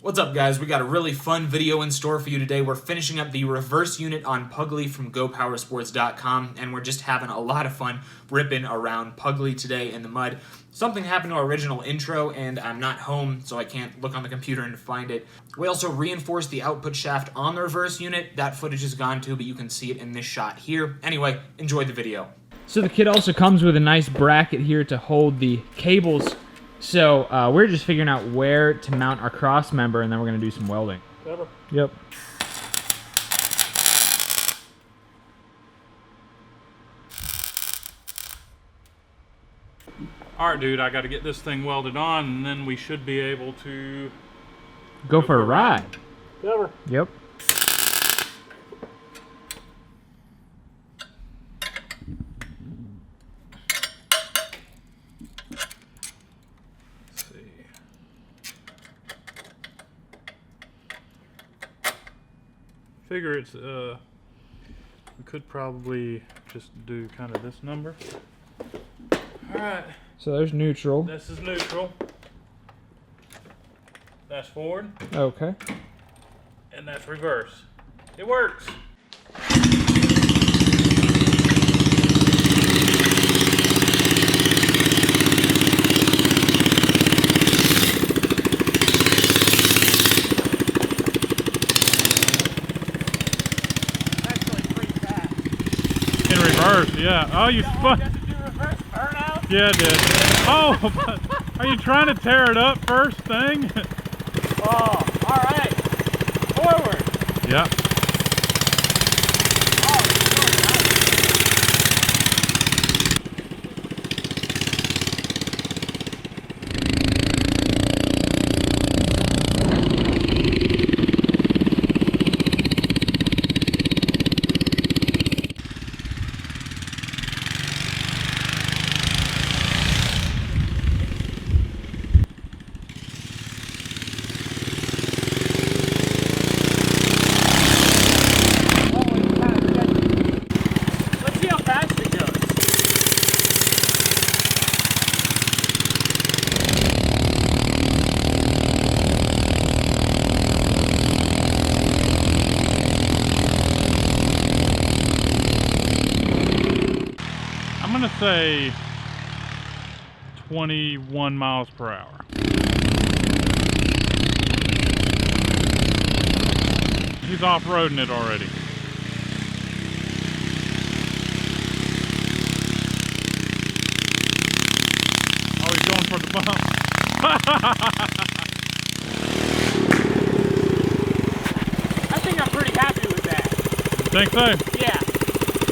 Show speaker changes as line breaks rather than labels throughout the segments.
What's up, guys? We got a really fun video in store for you today. We're finishing up the reverse unit on Pugly from GoPowersports.com, and we're just having a lot of fun ripping around Pugly today in the mud. Something happened to our original intro, and I'm not home, so I can't look on the computer and find it. We also reinforced the output shaft on the reverse unit. That footage is gone too, but you can see it in this shot here. Anyway, enjoy the video. So the kit also comes with a nice bracket here to hold the cables. So we're just figuring out where to mount our cross member, and then we're going to do some welding.
Cover.
Yep.
All right, dude, I got to get this thing welded on, and then we should be able to
Go for a ride.
Cover.
Yep.
Figure it's we could probably just do kind of this number. All right.
So there's neutral.
This is neutral. That's forward.
Okay.
And that's reverse. It works. Yeah. Oh, you spun. Yeah, I did. Oh, are you trying to tear it up first thing?
Oh, all right. Forward.
Yeah. I'm gonna say 21 miles per hour. He's off-roading it already. Oh, he's going for the bump.
I think I'm pretty happy with that.
Think so?
Yeah.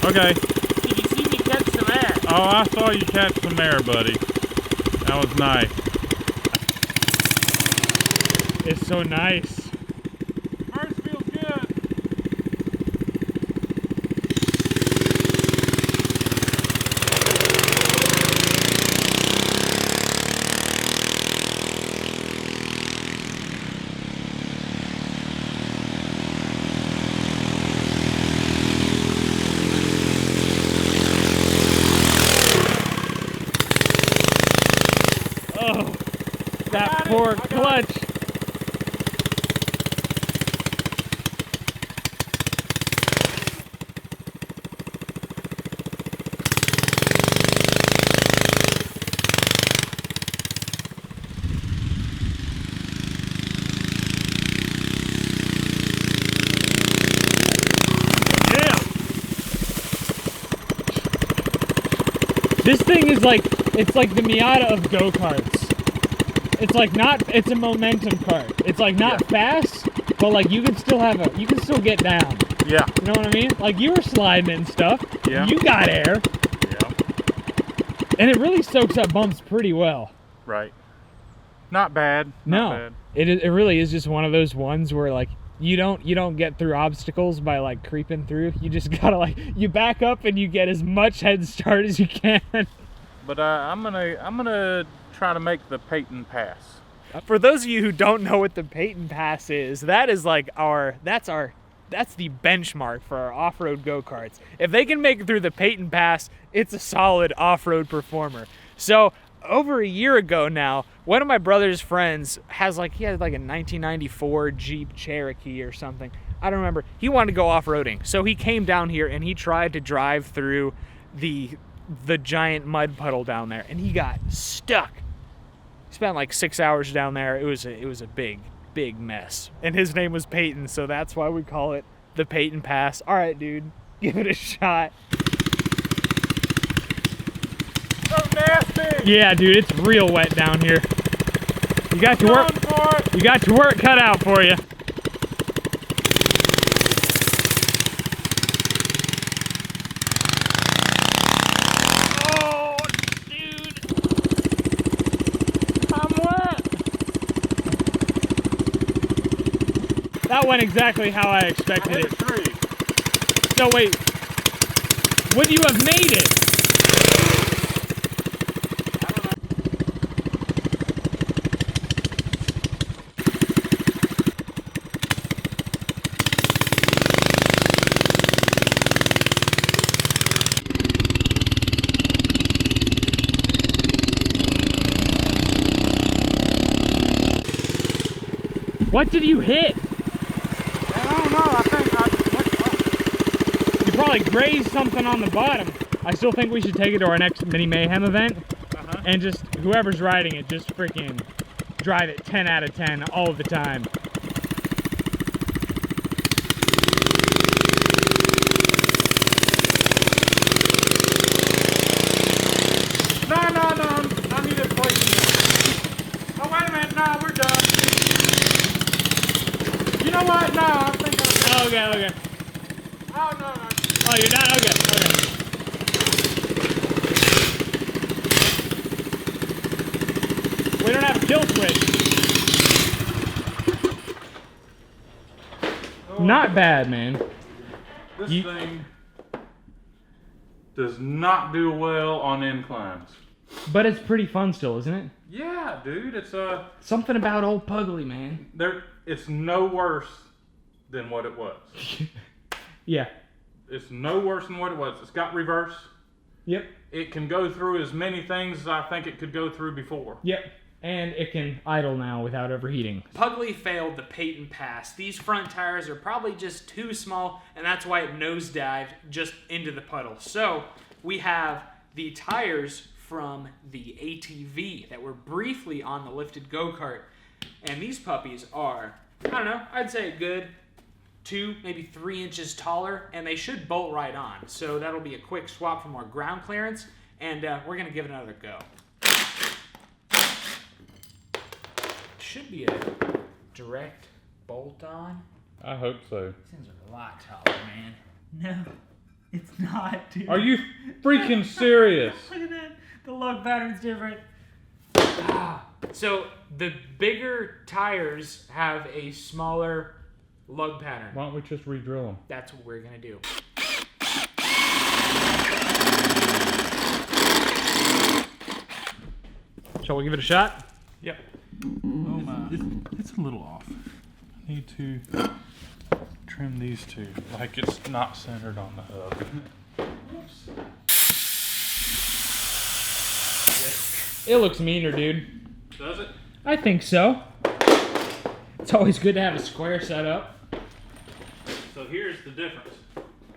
Okay.
Did you see me catch some air?
Oh, I saw you catch some air, buddy. That was nice. It's so nice. First feels good.
Oh, that poor clutch. This thing is like, it's like the Miata of go-karts. It's like it's a momentum kart. It's like not fast, but like you can still get down.
Yeah.
You know what I mean? Like you were sliding and stuff.
Yeah.
You got air.
Yeah.
And it really soaks up bumps pretty well.
Right. Not bad.
No.
Not bad.
It really is just one of those ones where like you don't get through obstacles by like creeping through. You just gotta like you back up and you get as much head start as you can.
But I'm gonna try to make the Peyton pass.
For those of you who don't know what the Peyton Pass is, that is like that's the benchmark for our off-road go-karts. If they can make it through the Peyton Pass, it's a solid off-road performer. So over a year ago now, One of my brother's friends has he had like a 1994 Jeep Cherokee or something. I don't remember. He wanted to go off-roading. So he came down here and he tried to drive through the giant mud puddle down there, and he got stuck. He spent like 6 hours down there. It was a big mess. And his name was Peyton, so that's why we call it the Peyton Pass. All right, dude, give it a shot.
So nasty.
Yeah, dude, it's real wet down here. You got your work. You got your work cut out for you. Oh, dude, I'm wet. That went exactly how I expected it. So wait, would you have made it? What did you hit?
I don't know. I think
You probably grazed something on the bottom. I still think we should take it to our next Mini Mayhem event. And just, whoever's riding it, just freaking drive it 10 out of 10 all the time.
No. I need to play. Oh, wait a minute. No, we're done. You know what? No, I think I'm done.
Okay.
Oh, no.
Oh, you're done? Okay. We don't have a kill switch. Not bad, man.
This thing does not do well on inclines.
But it's pretty fun still, isn't it?
Yeah, dude. It's
Something about old Pugly, man.
It's no worse than what it was.
Yeah.
It's no worse than what it was. It's got reverse.
Yep.
It can go through as many things as I think it could go through before.
Yep. And it can idle now without overheating.
Pugly failed the Peyton Pass. These front tires are probably just too small, and that's why it nosedived just into the puddle. So we have the tires from the ATV that were briefly on the lifted go-kart. And these puppies are, I don't know, I'd say a good 2, maybe 3 inches taller, and they should bolt right on. So that'll be a quick swap for more ground clearance, and we're going to give it another go. Should be a direct bolt on.
I hope so.
Seems a lot taller, man. No, it's not, dude.
Are you freaking serious?
Look at that. The lug pattern's different. So the bigger tires have a smaller lug pattern.
Why don't we just re-drill them?
That's what we're gonna do.
Shall we give it a shot?
Yep. Oh my. It's a little off. I need to trim these two. Like it's not centered on the hub.
It looks meaner, dude.
Does it?
I think so. It's always good to have a square setup.
So here's the difference.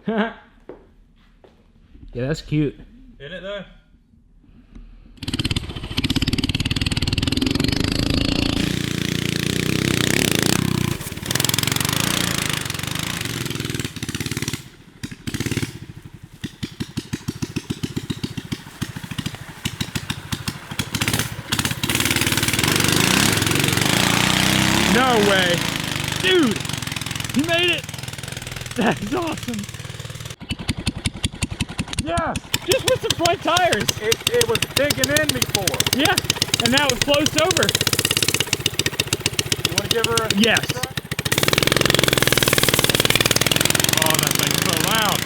Yeah, that's cute.
Isn't it though?
No way. Dude, he made it. That's awesome.
Yeah.
Just with the front tires.
It was digging in before.
Yeah, and now it floats over.
You want to give her a
Yes.
try? Oh, that thing's so loud.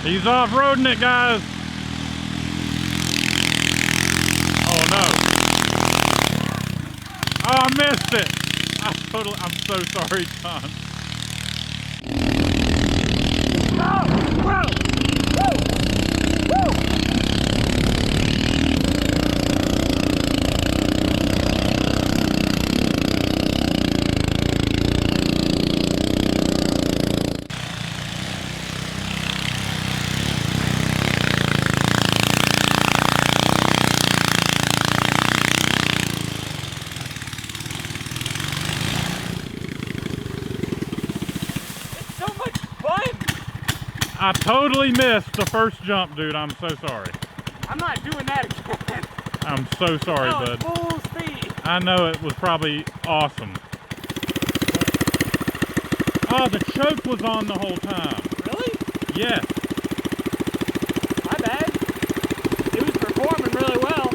He's off-roading it, guys. Oh, no. Oh, I missed it. I'm so sorry, John. I totally missed the first jump, dude. I'm so sorry.
I'm not doing that again.
I'm so sorry, bud.
Full speed.
I know it was probably awesome. Oh, the choke was on the whole time.
Really?
Yes.
My bad. It was performing really well.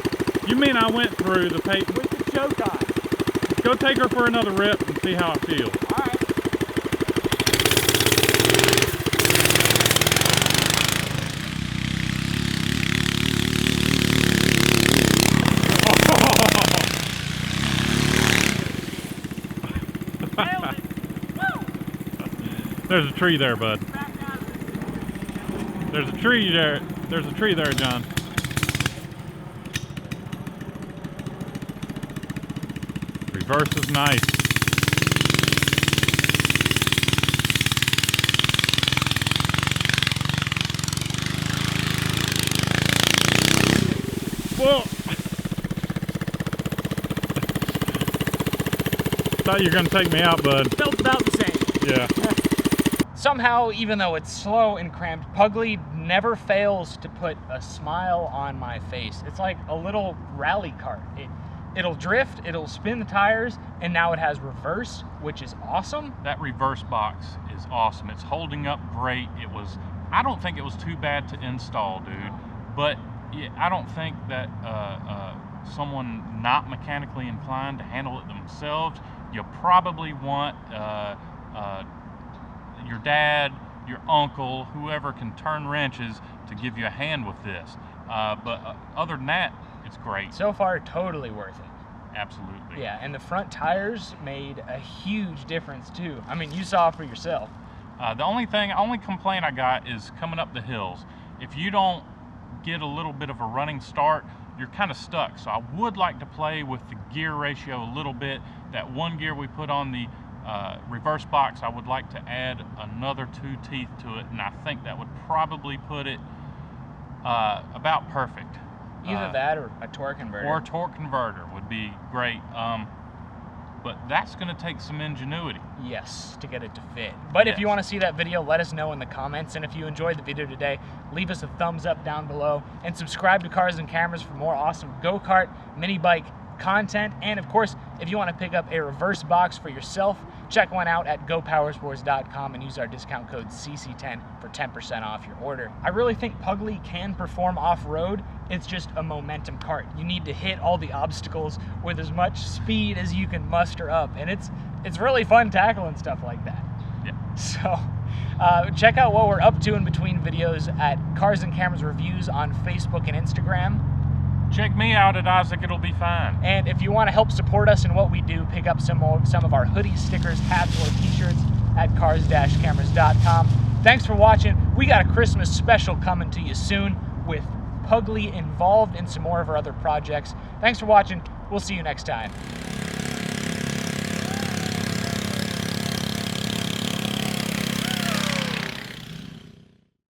You mean I went through the paper?
With the choke on.
Go take her for another rip and see how it feels.
All right.
There's a tree there, bud. There's a tree there. There's a tree there, John. Reverse is nice. Whoa! Thought you were gonna take me out, bud.
Felt about the same.
Yeah.
Somehow, even though it's slow and cramped, Pugly never fails to put a smile on my face. It's like a little rally cart. It'll drift, it'll spin the tires, and now it has reverse, which is awesome.
That reverse box is awesome. It's holding up great. I don't think it was too bad to install, dude. But I don't think that someone not mechanically inclined to handle it themselves, you probably want your dad, your uncle, whoever can turn wrenches to give you a hand with this. But other than that, it's great.
So far, totally worth it.
Absolutely.
Yeah, and the front tires made a huge difference too. I mean, you saw for yourself.
The only complaint I got is coming up the hills. If you don't get a little bit of a running start, you're kind of stuck. So I would like to play with the gear ratio a little bit. That one gear we put on the reverse box, I would like to add another 2 teeth to it, and I think that would probably put it about perfect.
Either that or a torque converter.
Or a torque converter would be great. But that's going to take some ingenuity.
Yes, to get it to fit. But
Yes.
if you want to see that video, let us know in the comments. And if you enjoyed the video today, leave us a thumbs up down below. And subscribe to Cars and Cameras for more awesome go-kart, mini bike content. And of course, if you want to pick up a reverse box for yourself, check one out at gopowersports.com and use our discount code CC10 for 10% off your order. I really think Pugly can perform off-road. It's just a momentum kart. You need to hit all the obstacles with as much speed as you can muster up, and it's really fun tackling stuff like that.
Yeah.
So check out what we're up to in between videos at Cars and Cameras Reviews on Facebook and Instagram.
Check me out at Isaac, it'll be fine.
And if you want to help support us in what we do, pick up some of our hoodies, stickers, hats, or t-shirts at cars-cameras.com. Thanks for watching. We got a Christmas special coming to you soon with Pugly involved in some more of our other projects. Thanks for watching. We'll see you next time.